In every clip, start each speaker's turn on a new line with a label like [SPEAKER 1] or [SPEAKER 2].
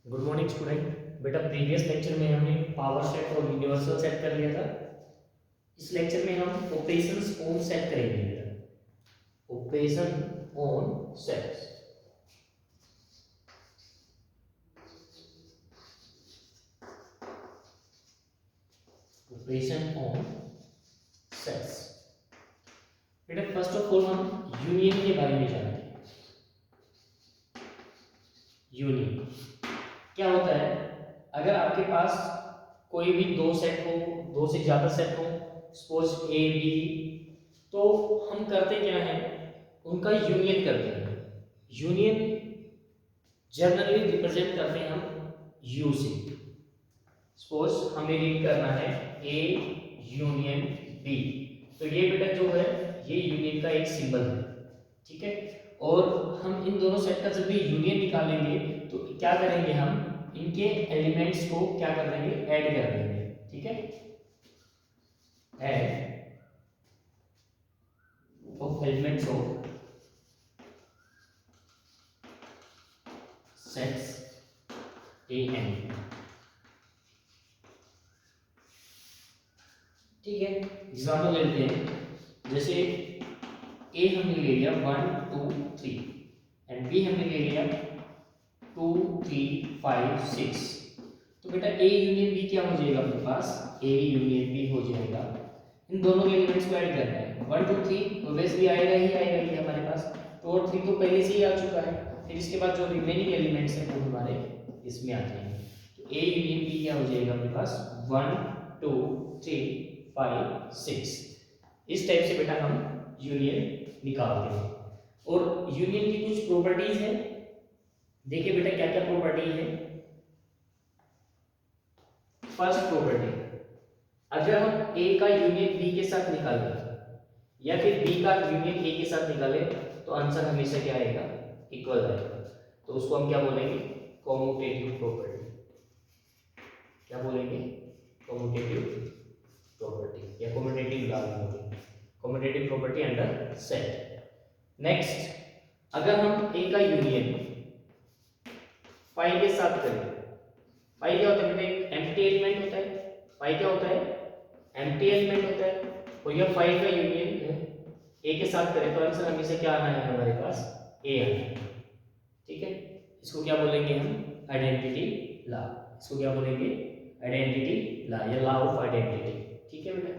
[SPEAKER 1] Good morning student. बेटा previous lecture में हमने पावर सेट और यूनिवर्सल सेट कर लिया था। इस लेक्चर में हम ऑपरेशंस ऑन सेट करेंगे बेटा। Operation on sets. Operation on sets. बेटा फर्स्ट ऑफ ऑल हम यूनियन के बारे में जानते हैं। यूनियन क्या होता है? अगर आपके पास कोई भी दो सेट हो, दो से ज्यादा सेट हो, सपोज ए बी, तो हम करते क्या है, उनका यूनियन करते हैं। यूनियन जनरली रिप्रेजेंट करते हैं हम यू से। सपोज हमें रीड करना है ए यूनियन बी, तो ये बेटा जो है ये यूनियन का एक सिंबल है, ठीक है। और हम इन दोनों सेट का जब भी यूनियन निकालेंगे तो क्या करेंगे, हम इनके एलिमेंट्स को क्या कर देंगे, ऐड कर देंगे, ठीक है। Add of elements of sets A N, ठीक है। एग्जाम्पल लेते हैं, जैसे ए हमने ले लिया 1 2 3 एंड बी हमने ले लिया 2 3 5 6, तो बेटा ए यूनियन बी क्या हो जाएगा अपने पास, ए यूनियन बी हो जाएगा। इन दोनों के एलिमेंट्स को ऐड करना है, 1 2 3 ऑब्वियसली आएगा ही ये हमारे पास, 2 और 3 तो पहले से ही आ चुका है। फिर इसके बाद जो रिमेनिंग एलिमेंट्स हैं वो हमारे इसमें आ जाएंगे, तो ए यूनियन बी क्या हो जाएगा अपने पास, 1 2 3 5 6। इस टाइप से बेटा हम यूनियन निकालते हैं। और यूनियन की कुछ प्रॉपर्टीज है, देखिए बेटा क्या क्या प्रॉपर्टी है। फर्स्ट प्रॉपर्टी, अगर हम ए का यूनियन बी के साथ निकालें या फिर बी का यूनियन ए के साथ निकालें तो आंसर हमेशा क्या आएगा, इक्वल आएगा। तो उसको हम क्या बोलेंगे, कॉम्यूटेटिव प्रॉपर्टी। क्या बोलेंगे, कॉम्यूटेटिव प्रॉपर्टी या कॉम्यूटेटिव लॉ बोलेंगे, commutative property under set. Next, अगर हम ए का यूनियन फाइव के साथ करें, फाइव क्या होता है बेटा, एक एम्प्टी एलिमेंट होता है। फाइव क्या होता है, एम्प्टी एलिमेंट होता है। और यह फाइव का यूनियन ए के साथ करें तो आंसर हमेशा क्या आना है हमारे पास, ए आना है, ठीक है। इसको क्या बोलेंगे हम, आइडेंटिटी लॉ। इसको क्या बोलेंगे, आइडेंटिटी लॉ या लॉ ऑफ आइडेंटिटी, ठीक है बेटा,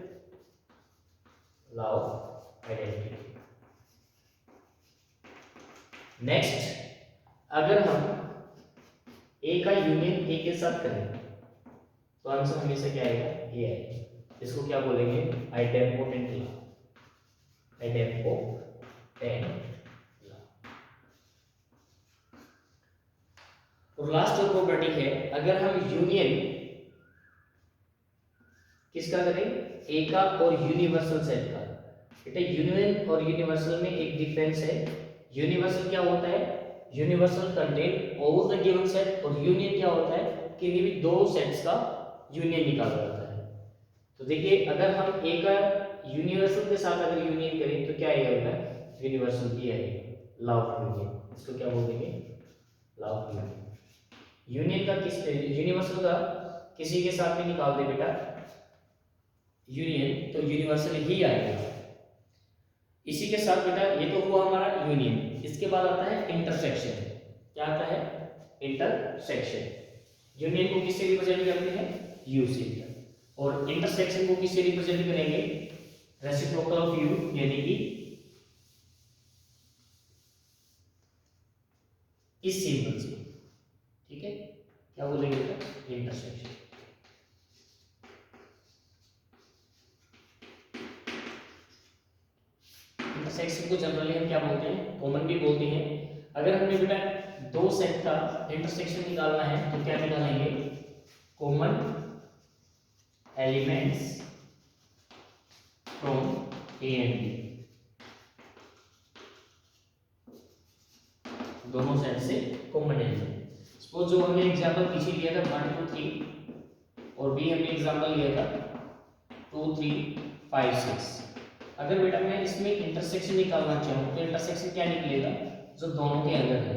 [SPEAKER 1] लॉ ऑफ आइडेंटिटी। नेक्स्ट, अगर हम ए का यूनियन ए के साथ करें तो आंसर हमेशा क्या आएगा, ए आएगा। इसको क्या बोलेंगे, आइडेम्पोटेंट लॉ, आइडेम्पोटेंट लॉ। और लास्ट जो प्रॉपर्टी है, अगर हम यूनियन किसका करें, ए का और यूनिवर्सल सेट का। बेटा यूनियन और यूनिवर्सल में एक डिफरेंस है। यूनिवर्सल क्या होता है, universal contain all the given set, और यूनियन क्या होता है, किसी भी दो सेट्स का यूनियन निकाला जाता है। तो देखिए अगर हम ए का यूनिवर्सल के साथ अगर यूनियन करें तो क्या आएगा बेटा, यूनिवर्सल ही आएगा, लॉ ऑफ यूनियन। इसको क्या बोलेंगे, लॉ ऑफ यूनियन। यूनियन का किस, यूनिवर्सल का किसी के साथ में निकाल दे बेटा यूनियन तो यूनिवर्सल ही आएगा। इसी के साथ बेटा ये तो हुआ हमारा यूनियन। इसके बाद आता है इंटरसेक्शन। क्या आता है, इंटरसेक्शन। यूनियन को किससे रिप्रेजेंट करते हैं, यू से, और इंटरसेक्शन को किससे रिप्रेजेंट करेंगे, रेसिप्रोकल ऑफ यू यानी कि इस सिंबल से, ठीक है। क्या बोलेंगे बेटा, इंटरसेक्शन। इंटरसेक्शन को जनरली हम क्या बोलते हैं, कॉमन भी बोलते हैं। अगर हमें बेटा दो सेट का इंटरसेक्शन निकालना है तो क्या निकालेंगे, common elements from A and B. दोनों सेट से कॉमन एलिमेंट, सपोज जो हमने एग्जांपल पीछे लिया था 1 2 3 और बी हमने एग्जांपल लिया था 2 3 5 6। अगर बेटा मैं इसमें इंटरसेक्शन निकालना चाहूँ तो इंटरसेक्शन क्या निकलेगा, जो दोनों के अंदर है।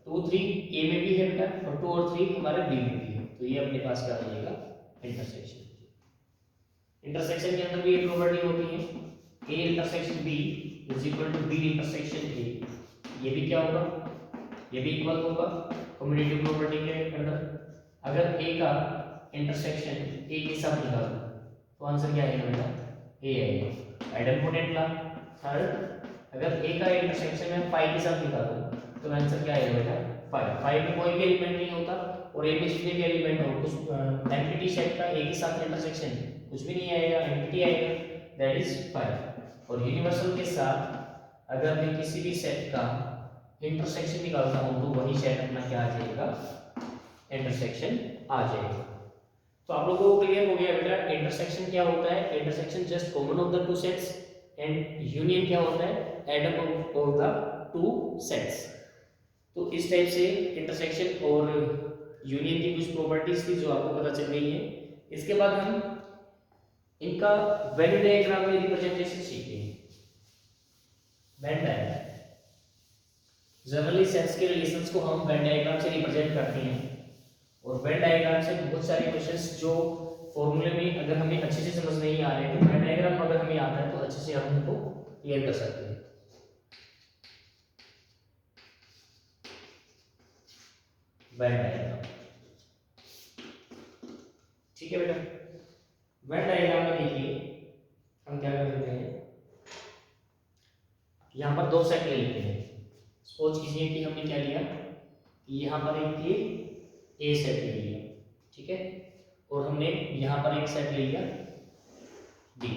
[SPEAKER 1] 2 3 ए में भी है बेटा और 2 और 3 हमारे बी में भी है, तो ये अपने पास क्या हो जाएगा इंटरसेक्शन। इंटरसेक्शन के अंदर भी ये प्रॉपर्टी होती है A intersection B is equal to B intersection A, ये भी क्या होगा, ये भी इक्वल होगा कम्युटेटिव प्रॉपर्टी के अंदर। अगर ए का इंटरसेक्शन ए के साथ निकालो तो आंसर क्या आएगा बेटा ए आएगा, आइडेंटिटी ला। थर्ड अगर ए का इंटरसेक्शन है फाइव के साथ निकालो तो आंसर क्या आएगा बेटा फाइव। फाइव में कोई भी एलिमेंट नहीं होता और ए में जितने भी एलिमेंट हो कुछ एम्प्टी सेट का ए के साथ इंटरसेक्शन कुछ भी नहीं आएगा, एम्प्टी आएगा, दैट इज फाइव। और यूनिवर्सल के साथ अगर मैं किसी भी सेट का इंटरसेक्शन निकालता हूं तो वही सेट अपना क्या आ जाएगा इंटरसेक्शन आ जाएगा। तो आप लोगों को क्लियर हो गया बेटा इंटरसेक्शन क्या होता है, intersection just common of the two sets and union क्या होता है Adam of the two sets. तो इस टाइप से इंटरसेक्शन और यूनियन की कुछ प्रॉपर्टीज थी जो आपको पता चल गई है। इसके बाद हम इनका वेन डायग्राम में रिप्रेजेंटेशन सीखेंगे। वेन डायग्राम जनरली सेट्स के रिलेशंस को हम वेन डायग्राम से रिप्रेजेंट करते हैं और वेन डायग्राम से बहुत सारे क्वेश्चंस जो फॉर्मूले में अगर हमें अच्छे से समझ नहीं आ रहे तो वेन डायग्राम अगर हमें आता है तो अच्छे से हम उनको क्लियर कर सकते हैं। वेन डायग्राम ठीक है बेटा, वेन डायग्राम में देखिए हम क्या कर लेते हैं, यहाँ पर दो सेट ले लेते हैं। सपोज कीजिए कि हमने क्या लिया कि यहाँ पर एक ये ए सेट ले लिया, ठीक है, और हमने यहाँ पर एक सेट ले लिया बी,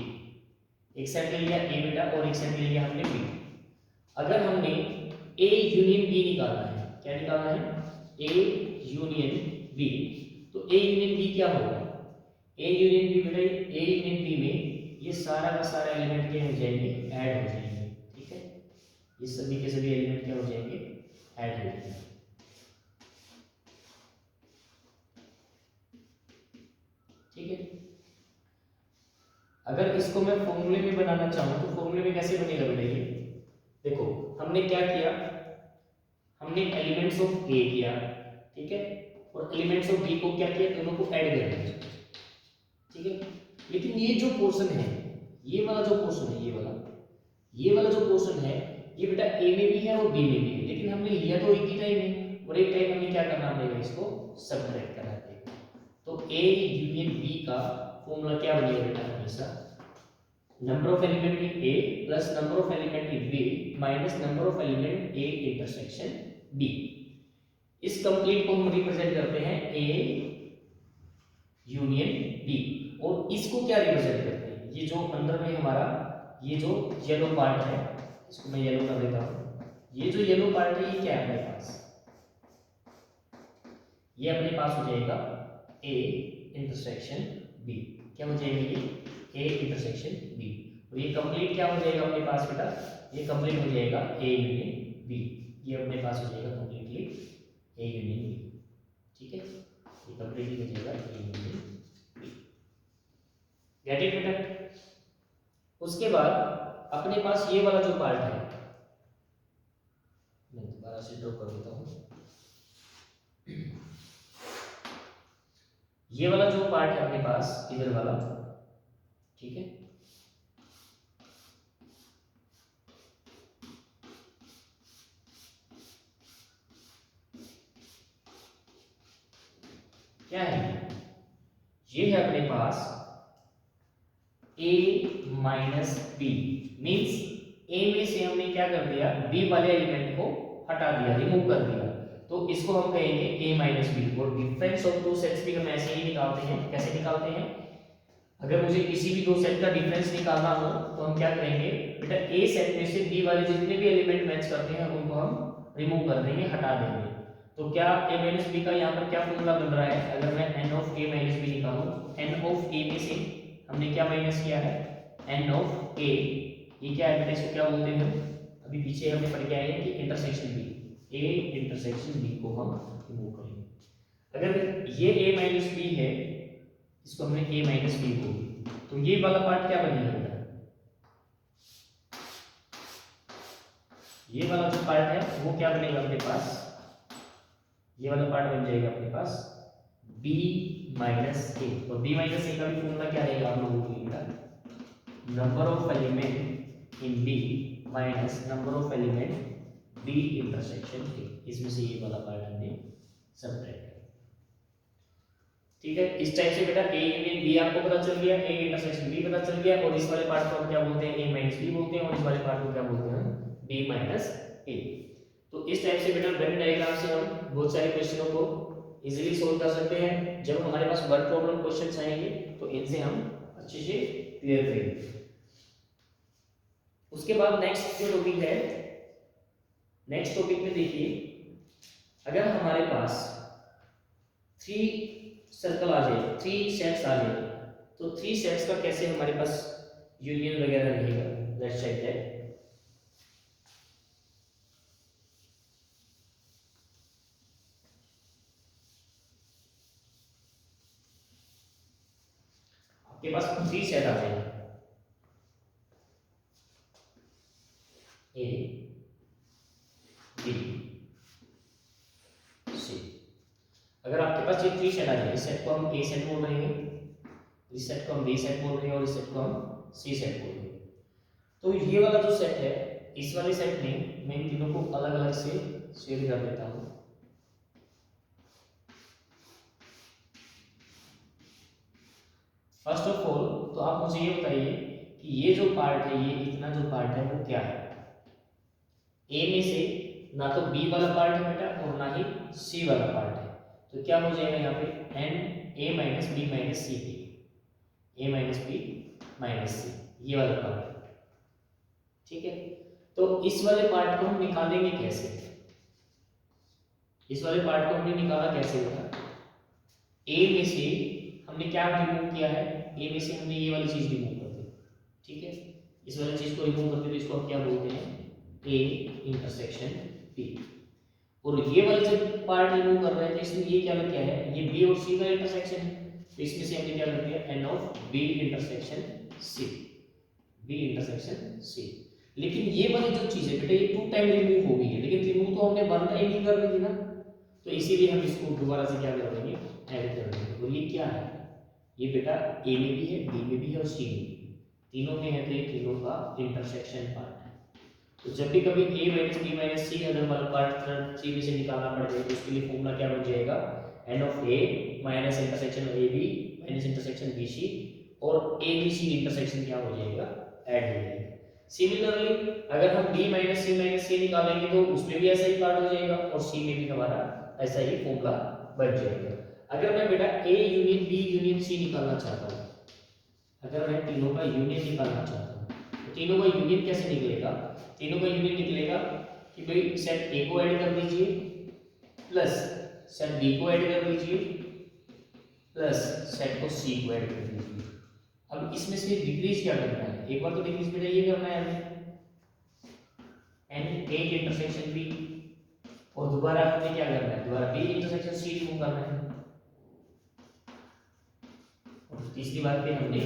[SPEAKER 1] एक सेट ले लिया ए बेटा और एक सेट ले लिया हमने बी। अगर हमने ए यूनियन बी निकालना है, क्या निकालना है ए यूनियन बी, तो ए यूनियन बी क्या होगा, ए यूनियन बी बेटा ए यूनियन बी में ये सारा का सारा एलिमेंट क्या हो जाएंगे ऐड हो जाएंगे, ठीक है, ये सभी के सभी एलिमेंट क्या हो जाएंगे ऐड हो जाएंगे, ठीक है। अगर इसको मैं फॉर्मूले में बनाना चाहूं तो फॉर्मूले में कैसे बनेगा बेटा ये देखो, हमने क्या किया, हमने एलिमेंट्स ऑफ ए किया, ठीक है, और एलिमेंट्स ऑफ बी को क्या किया, दोनों को ऐड कर दिया, ठीक है। लेकिन ये जो पोर्शन है, ये वाला जो पोर्शन है, ये वाला जो पोर्शन है ये बेटा ए में भी है और बी में भी है, लेकिन हमने लिया तो एक ही टाइम है और एक टाइम हमें क्या करना पड़ेगा, इसको सबट्रैक्ट करना पड़ेगा। तो ए यूनियन बी का फॉर्मूला क्या बनेगा बेटा हमेशा number of element in A plus number of element in B minus number of element A intersection B. इस कंप्लीट को हम रिप्रेजेंट करते हैं ए यूनियन बी और इसको क्या रिप्रेजेंट करते हैं, ये जो अंदर में हमारा ये जो येलो पार्ट है, इसको मैं येलो कर देता हूं, ये जो येलो पार्ट है ये क्या है अपने पास, ये अपने पास हो जाएगा ए इंटरसेक्शन बी, क्या हो जाएगा ये ए इंटरसेक्शन बी, और ये कंप्लीट क्या हो जाएगा अपने पास बेटा, ये कंप्लीट हो जाएगा ए यूनियन बी, ये अपने पास हो जाएगा कंप्लीटली ए यूनियन बी, ठीक है, ये कंप्लीटली हो जाएगा A union B, get it बेटा। उसके बाद अपने पास ये वाला जो पार्ट है, मैं दोबारा से ड्रॉ कर देता हूं, ये वाला जो पार्ट है अपने पास इधर वाला, ठीक है, क्या है ये है अपने पास a minus B, means a में से हमने क्या कर दिया b वाले एलिमेंट को हटा दिया, रिमूव कर दिया, तो इसको हम कहेंगे a माइनस बी। और डिफरेंस ऑफ टू सेट्स भी हम ऐसे ही निकालते हैं, कैसे निकालते हैं, अगर मुझे किसी भी दो सेट का डिफरेंस निकालना हो तो हम क्या करेंगे बेटा ए सेट में से बी वाले जितने भी एलिमेंट मैच करते हैं उनको हम रिमूव कर देंगे, हटा देंगे। तो क्या a माइनस बी का यहाँ पर क्या फॉर्मूला बन रहा है, अगर मैं n of a minus B निकालूं, n ऑफ a में से हमने क्या माइनस किया है n ऑफ a, ये क्या है बेटा, इसको क्या बोलते हैं, अभी पीछे हमने पढ़ के आए हैं कि intersection b, a intersection b को हम रिमूव करेंगे। अगर ये a माइनस बी है, इसको हमने a माइनस बी बोल, तो ये वाला पार्ट क्या बनेगा बेटा, ये वाला जो पार्ट है वो क्या बनेगा अपने पास ये वाला पार्ट बन जाएगा अपने पास b माइनस ए, और b माइनस ए का भी फॉर्मूला क्या रहेगा आप लोगों के लिए, number of element in b minus number of element b intersection a। इसमें से ये वाला पार्ट हमने सबट्रैक्ट किया। ठीक है, इस टाइप से बेटा a यूनियन b आपको पता चल गया, a इंटरसेक्शन b पता चल गया, और इस वाले पार्ट को हम क्या बोलते हैं, a माइनस b बोलते हैं, और इस वाले पार्ट को क्या बोलते हैं, b माइनस a। तो इस टाइप से बेटा वेन डायग्राम से हम बहुत सारे क्वेश्चनों को इजीली सोल्व कर सकते हैं। जब हमारे पास वर्ड प्रॉब्लम क्वेश्चंस आएंगे तो इनसे हम अच्छे से क्लियर करेंगे। उसके बाद नेक्स्ट जो टॉपिक है, नेक्स्ट टॉपिक में देखिए, अगर हमारे पास 3 सर्कल आ जाए, 3 सेट्स आ जाए, तो 3 सेट्स का कैसे हमारे पास यूनियन वगैरह रहेगा, लेट्स चेक दैट। आपके पास 3 सेट आ जाए, ए बी सी। अगर आपके पास ये 3 सेट आ जाए, इस सेट को हम ए सेट बोल रहे हैं, इस सेट को हम बी सेट बोल रहे हैं, और इस सेट को हम सी सेट बोल रहे हैं। तो ये वाला जो सेट है, इस वाले सेट में मैं इन तीनों को अलग अलग से शेयर कर देता हूं। फर्स्ट ऑफ ऑल तो आप मुझे ये बताइए कि ये जो पार्ट है, ये इतना जो पार्ट है वो क्या है। ए में से ना तो बी वाला पार्ट है बेटा, और ना ही सी वाला पार्ट है, तो क्या हो जाएगा यहाँ पे N A minus B minus C B, A minus B minus C, ये वाला पार्ट है। ठीक है, तो इस वाले पार्ट को हम निकालेंगे कैसे, इस वाले पार्ट को हमने निकाला कैसे होगा, ए में से हमने क्या रिमूव किया है, ए में से हमने ये वाली चीज रिमूव कर दी। ठीक है, इस वाली चीज को रिमूव करते तो इसको हम क्या बोलते हैं, ए इंटरसेक्शन बी। और ये वाली जब पार्ट रिमूव कर रहे हैं तो इसमें ये क्या लग गया है, ये बी और सी का इंटरसेक्शन है, तो इसमें से हमने क्या कर दिया, N of B intersection C, B intersection C. लेकिन ये वाली जो चीज है बेटा, ये 2 टाइम रिमूव हो गई है, लेकिन रिमूव तो हमने 1 टाइम ही कर दी थी ना, तो इसीलिए हम इसको दोबारा से क्या कर देंगे, ऐड कर देंगे। और ये क्या है, ये बेटा ए में भी है, बी में भी है और सी में भी, तीनों में है, तो ये तीनों का इंटरसेक्शन पार्ट है। तो जब भी कभी a माइनस बी माइनस सी अगर हमारा पार्ट 3 में से निकालना पड़ जाए तो उसके लिए फॉर्मूला क्या बन जाएगा, N of a minus intersection A B minus intersection B C, और ए बी सी इंटरसेक्शन क्या हो जाएगा, ऐड हो जाएगा। सिमिलरली अगर हम b माइनस सी निकालेंगे तो उसमें भी ऐसा ही पार्ट हो जाएगा, और सी में भी हमारा ऐसा ही फॉर्मूला बन जाएगा। अगर मैं बेटा a union b union C निकालना चाहता हूँ, अगर मैं तीनों का यूनियन निकालना चाहता हूँ, तो तीनों का यूनियन कैसे निकलेगा, तीनों का यूनियन निकलेगा कि भाई सेट ए को ऐड कर दीजिए प्लस सेट बी को ऐड कर दीजिए प्लस सेट को सी को ऐड कर दीजिए। अब इसमें से डिक्रीज क्या करना है, एक बार तो डिक्रीज बेटा ये करना है हमें, एन ए इंटरसेक्शन बी, और दोबारा हमें क्या करना है, दोबारा बी इंटरसेक्शन सी रिमूव करना है, और तीसरी बात पे हमने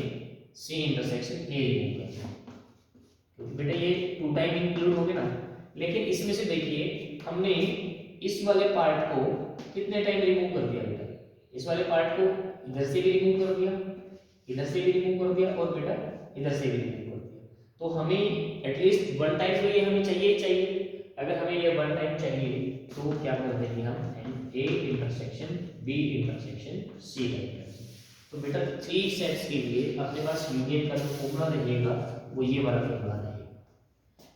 [SPEAKER 1] सी इंटरसेक्शन ए रिमूव करना है। तो बेटा ये 2 टाइम इंक्लूड हो गया ना, लेकिन इसमें से देखिए हमने इस वाले पार्ट को कितने टाइम रिमूव कर दिया बेटा, इस वाले पार्ट को इधर से भी रिमूव कर दिया, इधर से भी रिमूव कर दिया, और बेटा इधर से भी रिमूव कर दिया। तो हमें एटलीस्ट 1 टाइम तो ये हमें चाहिए ही चाहिए। अगर हमें ये 1 टाइम चाहिए तो क्या कर देंगे हम, A intersection B intersection C कर देंगे। तो बेटा 3 सेट्स के लिए अपने पास यूनियन का जो फॉर्मूला रहेगा वो ये वाला फॉर्मूला रहेगा,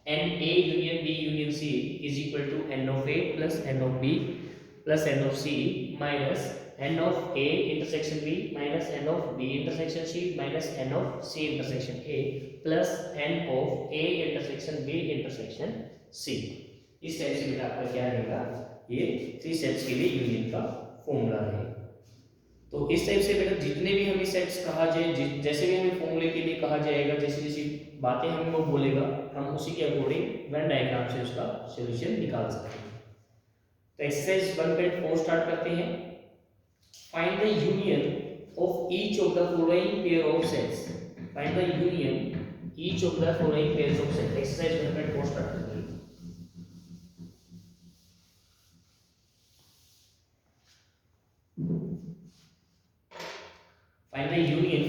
[SPEAKER 1] N A union B union C is equal to N of A plus N of B plus N of C minus N of A intersection B minus N of B intersection C minus N of C intersection A plus N of A intersection B intersection C. इस type से बेटा आपका क्या रहेगा, ये 3 sets के लिए union का फॉर्मूला रहेगा। तो इस टाइप से बेटा जितने भी हमें सेट्स कहा जाए, जैसे भी हमें फॉर्मूले के लिए कहा जाएगा, जैसी जैसी बातें हमें वो बोलेगा, हम उसी के अकॉर्डिंग वेन डायग्राम से उसका सॉल्यूशन निकाल सकते हैं। तो एक्सरसाइज 1.4 स्टार्ट करते हैं। Find the union of each of the following pair of sets, find the union each of the following pairs of sets. Exercise 1.4 start करते हैं। Find the union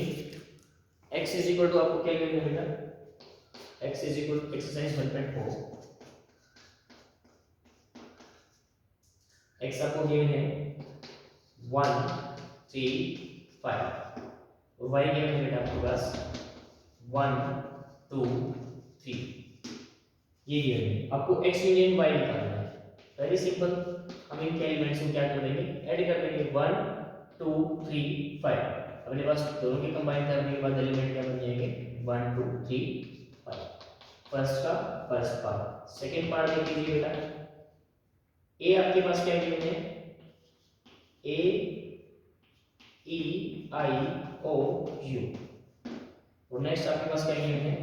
[SPEAKER 1] x is equal to, आपको क्या given है बेटा, x is equal to exercise 1.4, x आपको given है 1 3 5 और y given है बेटा आपके पास 1 2 3, ये गिवन है। आपको x यूनियन y निकालना है। वेरी सिंपल, हम इनके एलिमेंट्स को क्या कर देंगे, ऐड कर देंगे 1 2 3 5। अपने पास दोनों के कंबाइन करने के बाद एलिमेंट क्या बन जाएंगे 1 2 3 5। फर्स्ट का फर्स्ट पार्ट, सेकंड पार्ट देख लीजिए बेटा, ए आपके पास क्या गिवन है, ए ई आई ओ यू, और नेक्स्ट आपके पास क्या गिवन है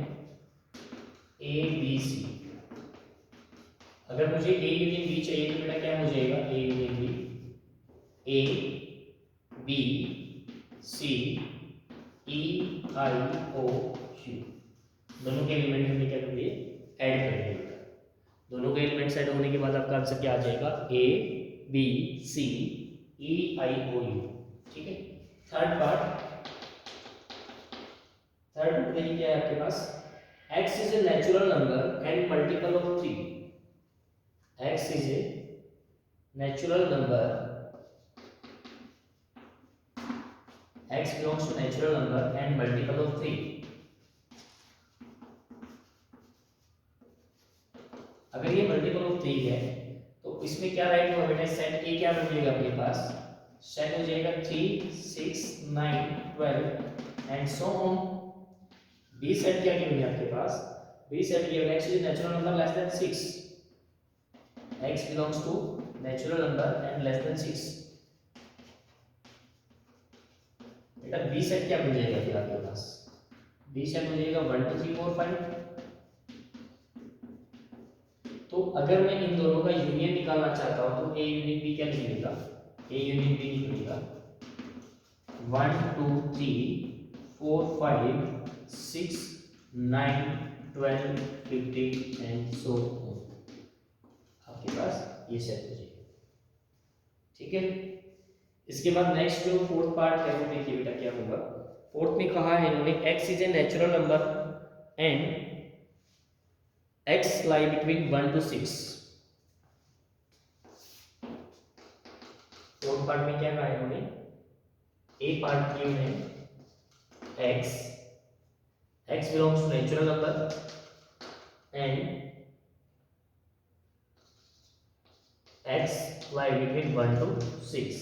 [SPEAKER 1] ए बी सी। अगर मुझे ए यूनियन बी चाहिए तो बेटा क्या हो जाएगा, A union B, A B C E I O U, दोनों के एलिमेंट हमने क्या कर दिए, ऐड कर दिए। दोनों के एलिमेंट्स ऐड होने के बाद आपका आंसर क्या आ जाएगा, ए B C E I O you. ठीक है, थर्ड पार्ट, थर्ड देखिए क्या है आपके पास, x is a natural number and multiple of 3। x is a natural number, x belongs to natural number and multiple of 3। अगर ये मल्टीपल ऑफ 3 है तो इसमें क्या राइट होगा बेटा, सेट ए क्या बन जाएगा आपके पास, सेट हो जाएगा 3 6 9 12 and so on. B set क्या गिवन है आपके पास, B set given x is natural number less than 6, x belongs to natural number and less than 6। बेटा बी सेट क्या बन जाएगा फिर आपके पास, बी सेट हो जाएगा 1 2 3 4 5। तो अगर मैं इन दोनों का यूनियन निकालना चाहता हूं तो ए यूनियन बी क्या निकलेगा, ए यूनियन बी निकलेगा 1 2 3 4 5 6 9 12 15 एंड सो ऑन। आपके पास ये सेट हो जाएगा। ठीक है, इसके बाद नेक्स्ट जो फोर्थ पार्ट है वो देखिए बेटा क्या होगा। फोर्थ में कहा है इन्होंने x is a natural number and x lie between 1 to 6। Fourth part में क्या कहा है इन्होंने, ए पार्ट गिवन है x belongs to natural number and x lie between 1 to 6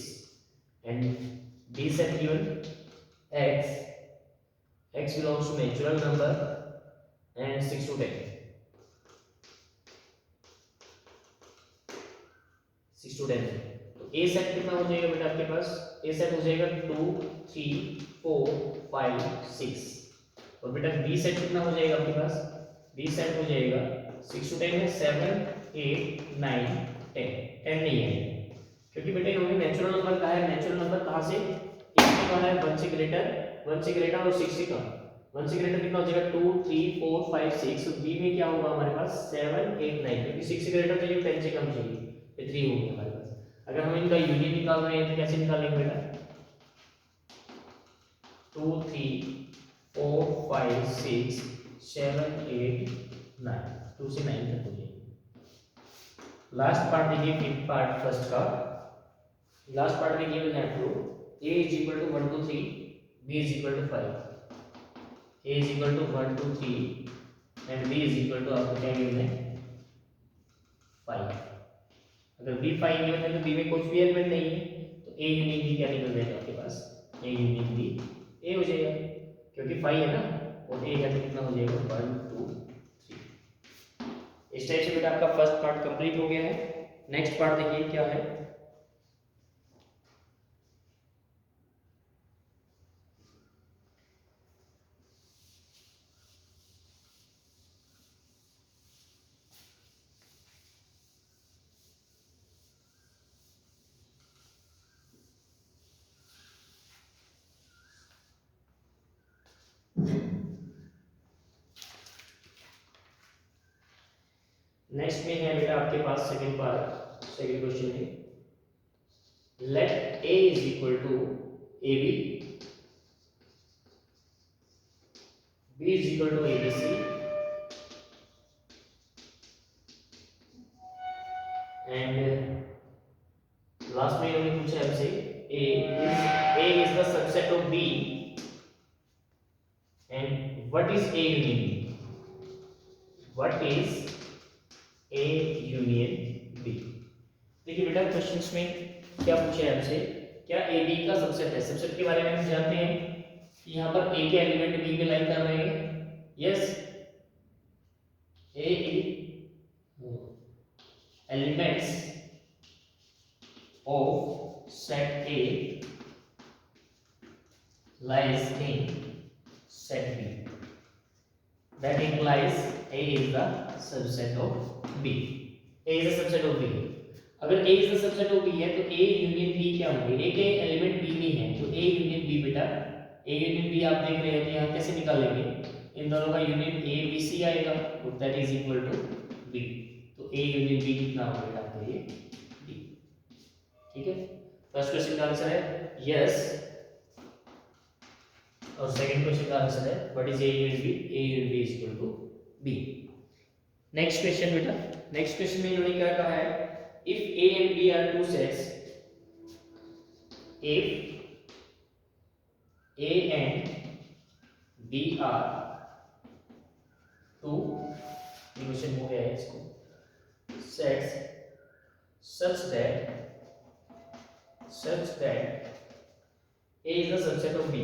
[SPEAKER 1] and b set given x belongs to natural number and 6 to 10, 6 to 10। तो a set कितना हो जाएगा बेटा आपके पास, a सेट हो जाएगा 2 3 4 5 6 और बेटा b सेट कितना हो जाएगा आपके पास, b सेट हो जाएगा 6 to 10 है 7 8 9 10 10 नहीं है क्योंकि बेटा इन्होंने नेचुरल नंबर कहा है। नेचुरल नंबर कहाँ से, इसमें कहा है 1 से ग्रेटर और 6 से कम। 1 से ग्रेटर कितना हो जाएगा 2 3 4 5 6, तो बी में क्या होगा हमारे पास 7 8 9, क्योंकि 6 से ग्रेटर चाहिए 10 से कम चाहिए, ये 3 हो गया हमारे पास। अगर हम इनका यूनियन निकाल रहे हैं तो कैसे निकालेंगे बेटा, 2 3 4 5 6 7 8 9, 2 से 9 तक हो जाएगी। लास्ट पार्ट देखिए, फिफ्थ पार्ट फर्स्ट का लास्ट पार्ट में गिवन है आपको a is equal to 1 2 3 b is equal to 5, a is equal to 1 2 3 and b is equal to आपको क्या गिवन है 5। अगर b 5 गिवन है तो b में कुछ भी एलिमेंट नहीं है तो a यूनियन b क्या निकल जाएगा आपके पास, a यूनियन b a हो जाएगा क्योंकि 5 है ना, और a का कितना हो जाएगा 1 2 3। इस टाइप से बेटा आपका फर्स्ट पार्ट कंप्लीट हो गया है। नेक्स्ट पार्ट देखिए क्या है, नेक्स्ट में है बेटा आपके पास सेकंड पार्ट, सेकंड क्वेश्चन में let a is equal to ab B is equal to ABC and last में इन्होंने पूछा हमसे A is the subset of B and what is A union B? What is A union B? देखिए बेटा questions में क्या पूछा है हमसे, क्या ए बी का सबसेट है। सबसेट के बारे में हम जानते हैं कि यहाँ पर ए के एलिमेंट बी में लाई कर रहे हैं। Yes, A elements of set A lies in set B. That implies A is the subset of B. A is the subset of B. अगर A is the subset of B है तो A union B क्या होंगे? A के element B में है तो A union B बेटा, A यूनियन B आप देख रहे हो तो यहाँ कैसे निकालेंगे? इन दोनों का यूनियन A B C आएगा तो that is equal to B। तो A यूनियन B कितना होगा बेटा आपके लिए? B। ठीक है, फर्स्ट क्वेश्चन का आंसर है यस और सेकंड क्वेश्चन का आंसर है what is A union B? A union B is equal to B। Next question बेटा, नेक्स्ट क्वेश्चन में इन्होंने क्या कहा है, if A and B are two sets, if A and B are two, question हो गया है इसको, sets such that A is the subset of B,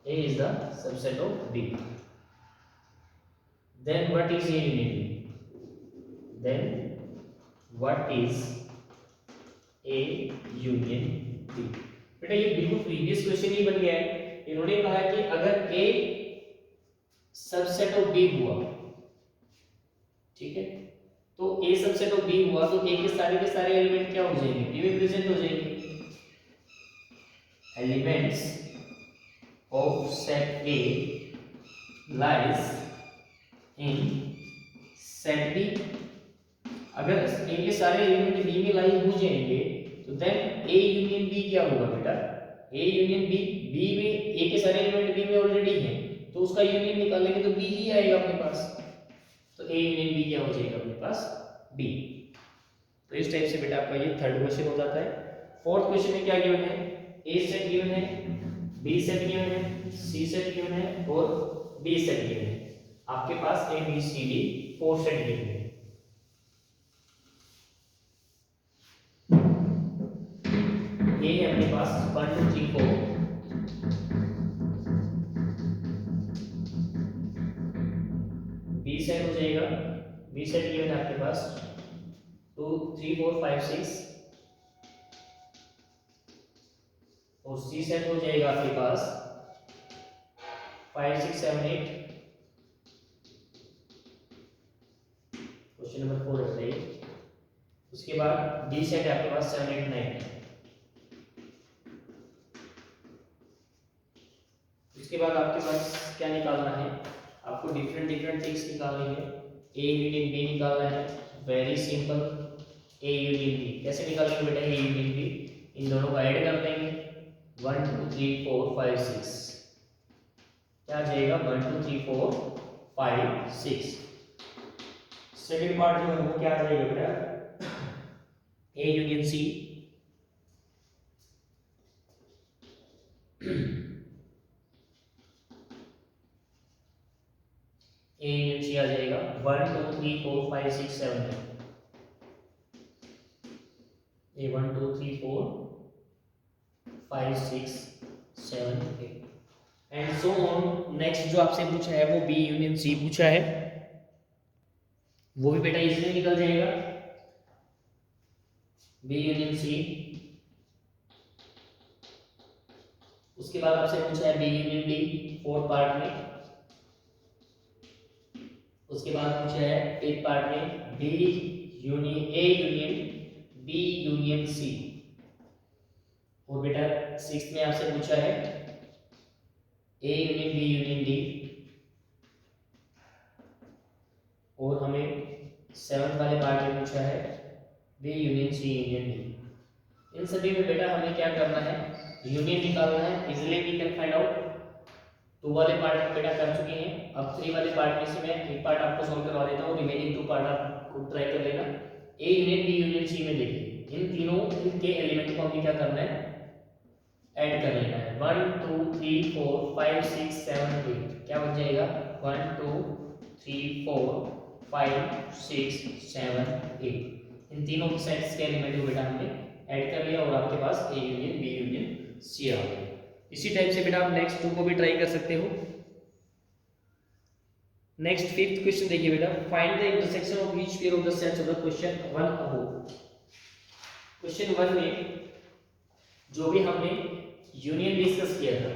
[SPEAKER 1] A is the subset of B, then what is A union B? Then what is A union B? बेटा ये बिल्कुल previous question ही बन गया है। इन्होंने कहा कि अगर A सबसेट ऑफ B हुआ, ठीक है, तो A सबसेट ऑफ B हुआ तो A के सारे एलिमेंट क्या हो जाएंगे? B में प्रेजेंट हो जाएंगे। Elements of set A lies in set B। अगर A के सारे एलिमेंट B में लाई हो जाएंगे तो देन A यूनियन B क्या होगा बेटा? A यूनियन B में A के सारे एलिमेंट B में ऑलरेडी हैं तो उसका यूनियन निकालेंगे तो B ही आएगा अपने पास, तो A यूनियन B क्या हो जाएगा अपने पास? B। तो इस टाइप से बेटा आपका ये थर्ड क्वेश्चन हो जाता है। फोर्थ क्वेश्चन में क्या गिवन है? A सेट गिवन है, B सेट गिवन है, C सेट गिवन है और D सेट गिवन है। आपके पास A B C D 4 set given है। A है अपने पास 1 2 3 4, B सेट हो जाएगा, B सेट गिवन है आपके पास 2 3 4 5 6 और C सेट हो जाएगा आपके पास 5 6 7 8। क्वेश्चन नंबर 4 है ये। उसके बाद D सेट है आपके पास 7 8 9। उसके बाद आपके पास क्या निकालना है? आपको डिफरेंट थिंग्स निकालनी है। A यूनियन B निकालना है, very simple. A union B कैसे निकालेंगे बेटा? A यूनियन B इन दोनों को ऐड कर देंगे 1 2 3 4 5 6, क्या आ जाएगा? 1 2 3 4 5 6। सेकंड पार्ट जो है वो क्या आ जाएगा बेटा? A union C A union C आ जाएगा 1 2 3 4 5 6 7 8। A 1 2 3 4 5 6 7 8 and so on. Next जो आपसे पूछा है वो B यूनियन C पूछा है, वो भी बेटा इजीली निकल जाएगा। B यूनियन C, उसके बाद आपसे पूछा है B यूनियन D 4 पार्ट में, उसके बाद पूछा है 8 पार्ट में B union A union B union C, और बेटा 6th में आपसे पूछा है A union B union D, और हमें 7th वाले पार्ट में पूछा है B union C union D। इन सभी में बेटा हमें क्या करना है? यूनियन निकालना है। Easily we can find out 2 वाले पार्ट हम बेटा कर चुके हैं। अब 3 वाले पार्ट में से मैं एक पार्ट आपको सॉल्व करवा देता हूँ, रिमेनिंग 2 पार्ट आप ट्राई कर लेना। A union B union C में देखिए इन तीनों इनके एलिमेंट को हमें क्या करना है, ऐड कर लेना है। 1 2 3 4 5 6 7 8 क्या बन जाएगा 1 2 3 4 5 6 7 8। इन तीनों सेट्स के एलिमेंट को बेटा हमने ऐड कर लिया और आपके पास A union B union C आ गया। इसी टाइप से बेटा आप नेक्स्ट 2 को भी ट्राई कर सकते हो। नेक्स्ट 5th क्वेश्चन देखिए बेटा, find the intersection of each pair of the sets of the question 1 above. Question 1 में जो भी हमने यूनियन डिस्कस किया था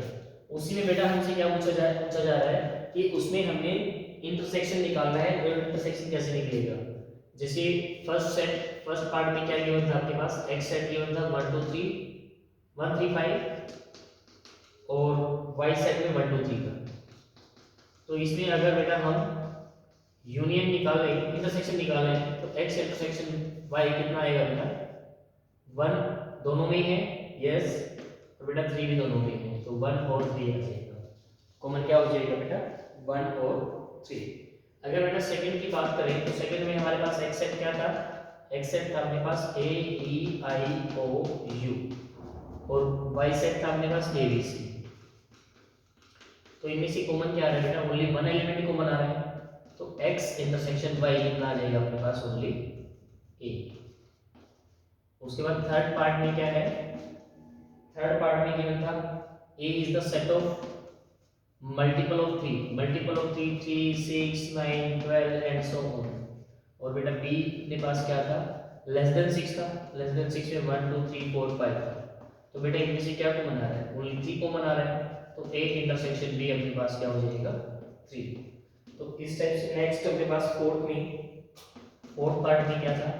[SPEAKER 1] उसी में बेटा हमसे क्या पूछा जा रहा है कि उसमें हमने इंटरसेक्शन निकालना है। और इंटरसेक्शन कैसे निकलेगा, जैसे फर्स्ट पार्ट में क्या गिवन था आपके पास, एक्स सेट गिवन था 1 2 3 1 3 5 और वाई सेट में 1 2 3 था। तो इसमें अगर बेटा हम यूनियन निकालें, इंटरसेक्शन निकालें तो एक्स इंटरसेक्शन वाई कितना आएगा बेटा 1 दोनों में ही है, यस, और बेटा 3 भी दोनों में है, तो 1 और 3 आ जाएगा। कॉमन क्या हो जाएगा बेटा 1 और 3। अगर बेटा सेकंड की बात करें तो सेकंड में हमारे पास एक्स सेट क्या था, एक्स सेट था अपने पास ए ई आई ओ यू और वाई सेट था अपने पास ए बी सी। तो इनमें से कॉमन क्या आ रहा है बेटा, ओनली वन एलिमेंट कॉमन आ रहा है, तो x इंटरसेक्शन y कितना आ जाएगा अपने पास ओनली a। उसके बाद थर्ड पार्ट में क्या है, थर्ड पार्ट में गिवन था a is the set of multiple of 3 3 6 9 12 and so on. और बेटा b के पास क्या था, लेस देन 6 था, लेस देन 6 में 1 2 3 4 5 था। तो बेटा इनमें से क्या कॉमन आ रहा है, ओनली 3 कॉमन आ रहा है, तो a इंटरसेक्शन b अपने पास क्या हो जाएगा 3। तो इस टाइप से नेक्स्ट अपने पास फोर्थ पार्ट में क्या था,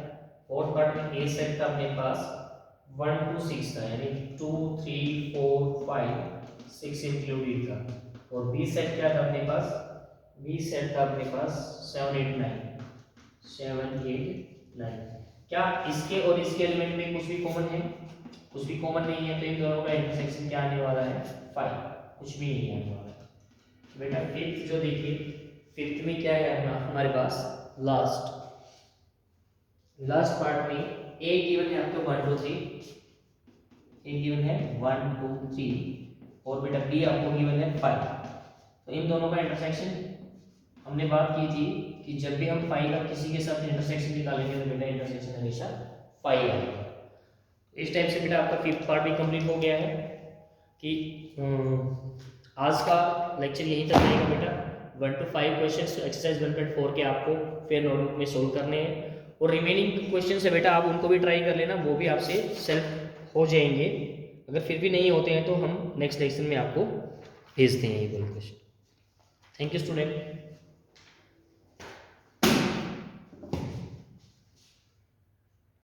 [SPEAKER 1] फोर्थ पार्ट में a सेट था अपने पास 1 2 6 था, यानी 2 3 4 5 6 इंक्लूडेड था। और b सेट क्या था अपने पास, b सेट था अपने पास 7 8 9। क्या इसके और इसके एलिमेंट में कुछ भी कॉमन है, कुछ भी कॉमन नहीं है, तो इन दोनों का इंटरसेक्शन क्या आने वाला है 5, कुछ भी नहीं आने वाला है। बेटा फिफ्थ जो देखिए, फिफ्थ में क्या है हमारे पास लास्ट पार्ट में a गिवन है आपको 1 2 3, a गिवन है 1 2 3 और बेटा b आपको गिवन है 5। तो इन दोनों का इंटरसेक्शन हमने बात की थी कि जब भी हम 5 का किसी के साथ इंटरसेक्शन निकालेंगे तो बेटा इंटरसेक्शन हमेशा 5 आएगा। इस टाइप से बेटा आपका फिफ्थ पार्ट भी कंप्लीट हो गया है कि आज का लेक्चर यहीं तक रहेगा बेटा। 1 to 5 क्वेश्चंस एक्सरसाइज 1.4 के आपको फिर नोटबुक में सोल्व करने हैं और रिमेनिंग क्वेश्चन है बेटा आप उनको भी ट्राई कर लेना, वो भी आपसे सेल्फ हो जाएंगे। अगर फिर भी नहीं होते हैं तो हम नेक्स्ट लेक्चर में आपको भेजते हैं ये क्वेश्चन। Thank you student.